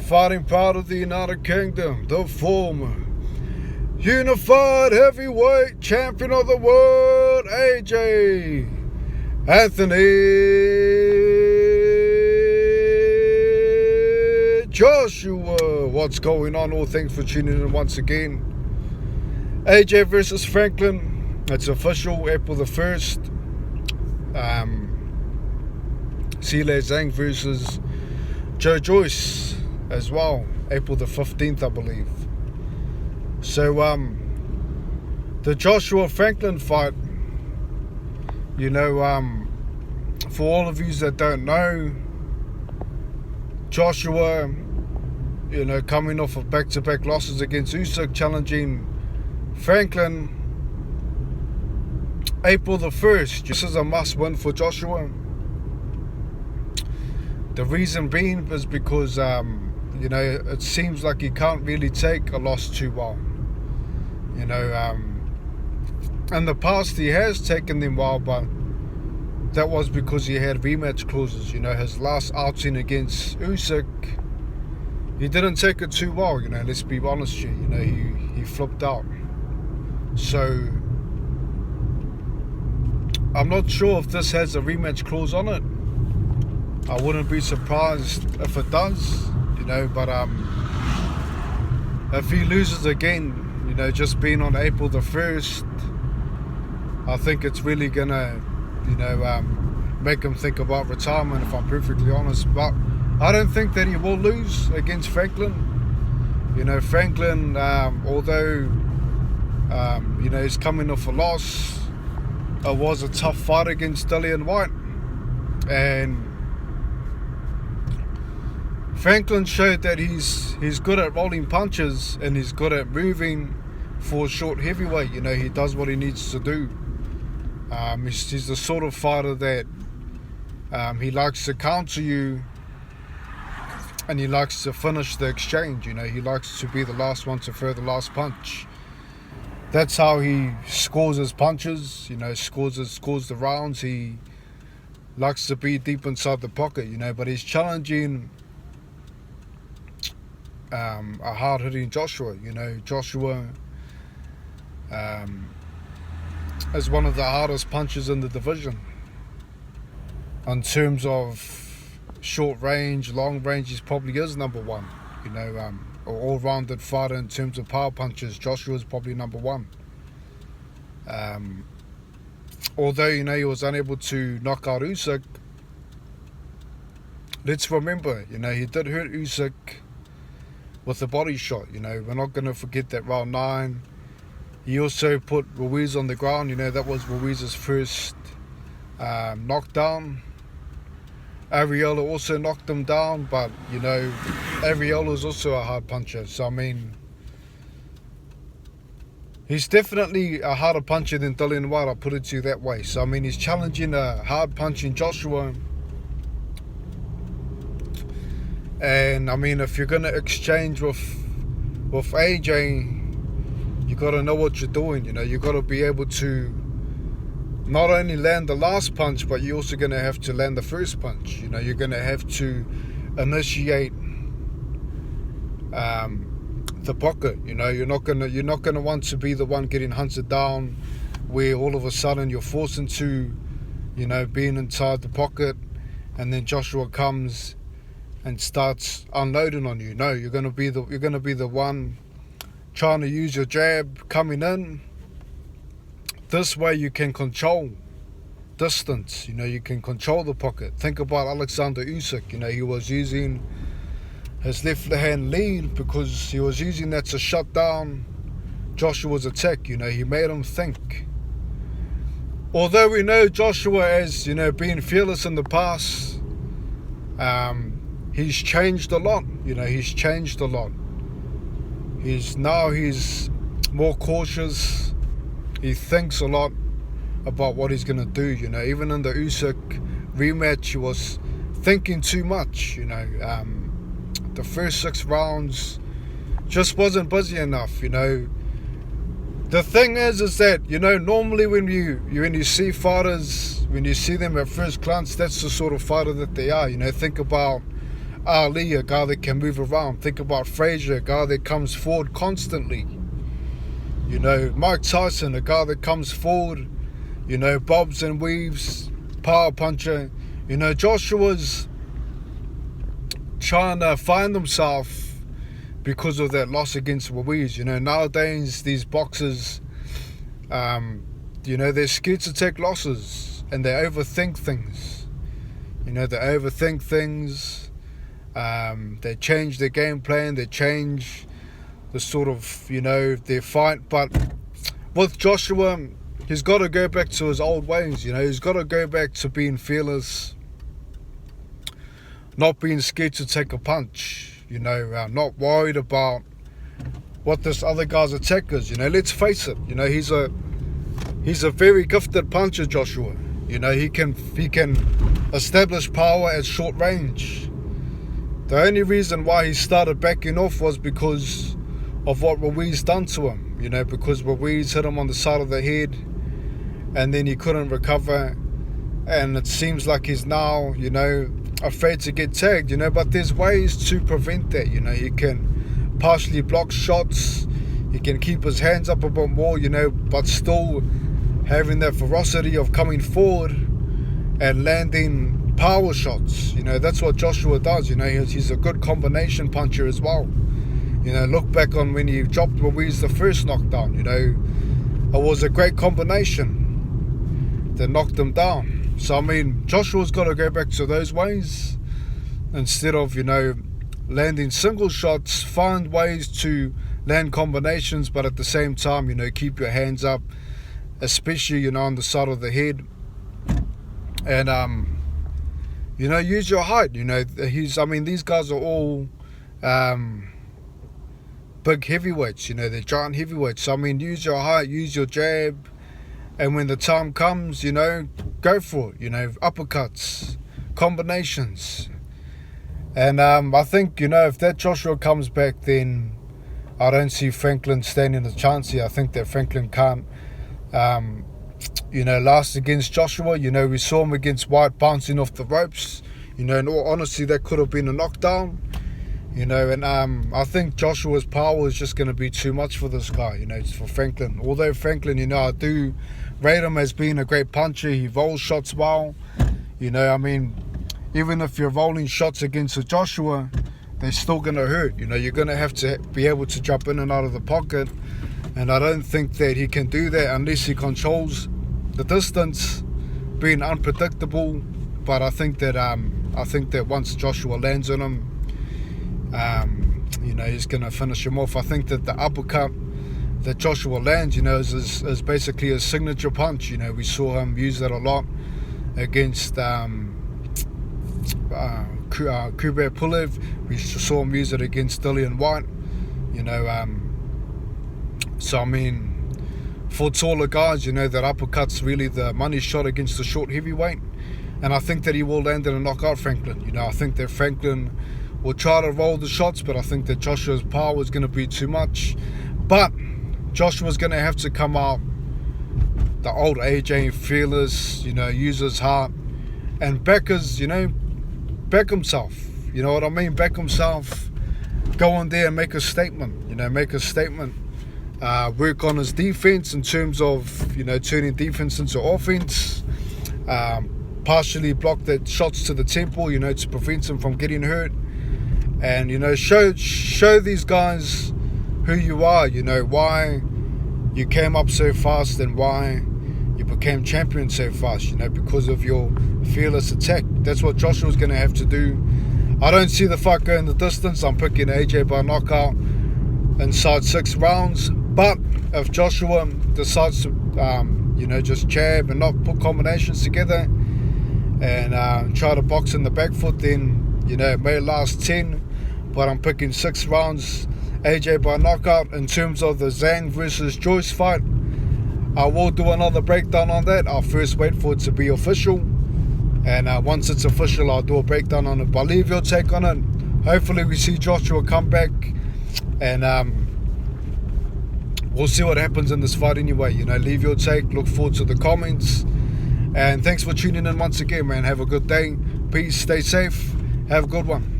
fighting proud of the United Kingdom, the former unified heavyweight champion of the world, AJ Anthony Joshua. What's going on? All thanks for tuning in once again. AJ versus Franklin. It's official, April the 1st. Sile Zhang versus Joe Joyce as well, April the 15th, I believe. So, the Joshua Franklin fight, for all of you that don't know, Joshua, coming off of back-to-back losses against Usyk, challenging Franklin, April the 1st. This is a must-win for Joshua. The reason being is because, it seems like he can't really take a loss too well. In the past he has taken them well, but that was because he had rematch clauses. His last outing against Usyk, he didn't take it too well. Let's be honest here. He flipped out. So I'm not sure if this has a rematch clause on it. I wouldn't be surprised if it does, but if he loses again, just being on April the 1st, I think it's really gonna, make him think about retirement, if I'm perfectly honest. But I don't think that he will lose against Franklin. Franklin, although, he's coming off a loss, it was a tough fight against Dillian White. And Franklin showed that he's good at rolling punches and he's good at moving for a short heavyweight. He does what he needs to do. He's the sort of fighter that he likes to counter you and he likes to finish the exchange. He likes to be the last one to throw the last punch. That's how he scores his punches, scores the rounds. He likes to be deep inside the pocket, but he's challenging a hard-hitting Joshua. Joshua is one of the hardest punchers in the division. In terms of short range, long range, he probably is number one. An all-rounded fighter in terms of power punches, Joshua is probably number one. Although, he was unable to knock out Usyk, let's remember, he did hurt Usyk with a body shot. We're not going to forget that round 9. He also put Ruiz on the ground. That was Ruiz's first knockdown. Arreola also knocked him down, but Arreola is also a hard puncher. So he's definitely a harder puncher than Dillian White, I'll put it to you that way. So he's challenging a hard punching Joshua. And if you're gonna exchange with AJ, you gotta know what you're doing. You gotta be able to not only land the last punch, but you're also gonna have to land the first punch. You're gonna have to initiate the pocket. You're not gonna want to be the one getting hunted down, where all of a sudden you're forced into, being inside the pocket, and then Joshua comes and starts unloading on you. No, you're gonna be the one trying to use your jab coming in. This way you can control distance. You can control the pocket. Think about Alexander Usyk. He was using his left hand lead because he was using that to shut down Joshua's attack. He made him think. Although we know Joshua as being fearless in the past, he's changed a lot. He's changed a lot. He's more cautious. He thinks a lot about what he's going to do. Even in the Usyk rematch, he was thinking too much. The first 6 rounds just wasn't busy enough. The thing is that, normally when you see fighters, when you see them at first glance, that's the sort of fighter that they are. Think about Ali, a guy that can move around. Think about Frazier, a guy that comes forward constantly. You know, Mike Tyson, a guy that comes forward, you know, bobs and weaves, power puncher. You know, Joshua's trying to find himself because of that loss against Ruiz. You know, nowadays these boxers, you know, they're scared to take losses and they overthink things. You know, they overthink things. They change their game plan. They change the sort of, you know, their fight. But with Joshua, he's got to go back to his old ways. You know, he's got to go back to being fearless, not being scared to take a punch. You know, not worried about what this other guy's attack is. You know, let's face it. You know, he's a very gifted puncher, Joshua. You know, he can establish power at short range. The only reason why he started backing off was because of what Ruiz done to him. You know, because Ruiz hit him on the side of the head and then he couldn't recover. And it seems like he's now, you know, afraid to get tagged, you know, but there's ways to prevent that. You know, he can partially block shots, he can keep his hands up a bit more, you know, but still having that ferocity of coming forward and landing power shots. You know, that's what Joshua does. You know, he's a good combination puncher as well. You know, look back on when he dropped Ruiz the first knockdown. You know, it was a great combination that knocked him down. So I mean, Joshua's got to go back to those ways instead of, you know, landing single shots. Find ways to land combinations, but at the same time, you know, keep your hands up, especially, you know, on the side of the head. And you know, use your height. You know, these guys are all big heavyweights. You know, they're giant heavyweights. So I mean, use your height, use your jab, and when the time comes, you know, go for it. You know, uppercuts, combinations. And I think, you know, if that Joshua comes back, then I don't see Franklin standing a chance here. I think that Franklin can't, you know, last against Joshua. You know, we saw him against White bouncing off the ropes. You know, in all honesty, that could have been a knockdown. You know, and I think Joshua's power is just going to be too much for this guy, you know, for Franklin. Although Franklin, you know, I do rate him as being a great puncher. He rolls shots well. You know, I mean, even if you're rolling shots against a Joshua, they're still going to hurt. You know, you're going to have to be able to jump in and out of the pocket. And I don't think that he can do that unless he controls the distance, being unpredictable. But I think that once Joshua lands on him, you know, he's going to finish him off. I think that the uppercut that Joshua lands, you know, is basically a signature punch. You know, we saw him use that a lot against Kubrat Pulev. We saw him use it against Dillian White. You know, so I mean, for taller guys, you know, that uppercut's really the money shot against the short heavyweight. And I think that he will land in a knockout Franklin. You know, I think that Franklin will try to roll the shots, but I think that Joshua's power is going to be too much. But Joshua's going to have to come out the old AJ, fearless, you know, use his heart and back his, you know, back himself. You know what I mean? Back himself. Go in there and make a statement. You know, make a statement. Work on his defense in terms of, you know, turning defense into offense. Partially block the shots to the temple, you know, to prevent him from getting hurt. And, you know, show these guys who you are, you know, why you came up so fast and why you became champion so fast, you know, because of your fearless attack. That's what Joshua's going to have to do. I don't see the fight going the distance. I'm picking AJ by knockout inside 6 rounds. But if Joshua decides to, you know, just jab and not put combinations together and try to box in the back foot, then, you know, it may last 10. But I'm picking 6 rounds, AJ by knockout. In terms of the Zhang versus Joyce fight, I will do another breakdown on that. I'll first wait for it to be official. And once it's official, I'll do a breakdown on it. But leave your take on it. Hopefully we see Joshua come back. And we'll see what happens in this fight anyway. You know, leave your take. Look forward to the comments. And thanks for tuning in once again, man. Have a good day. Peace. Stay safe. Have a good one.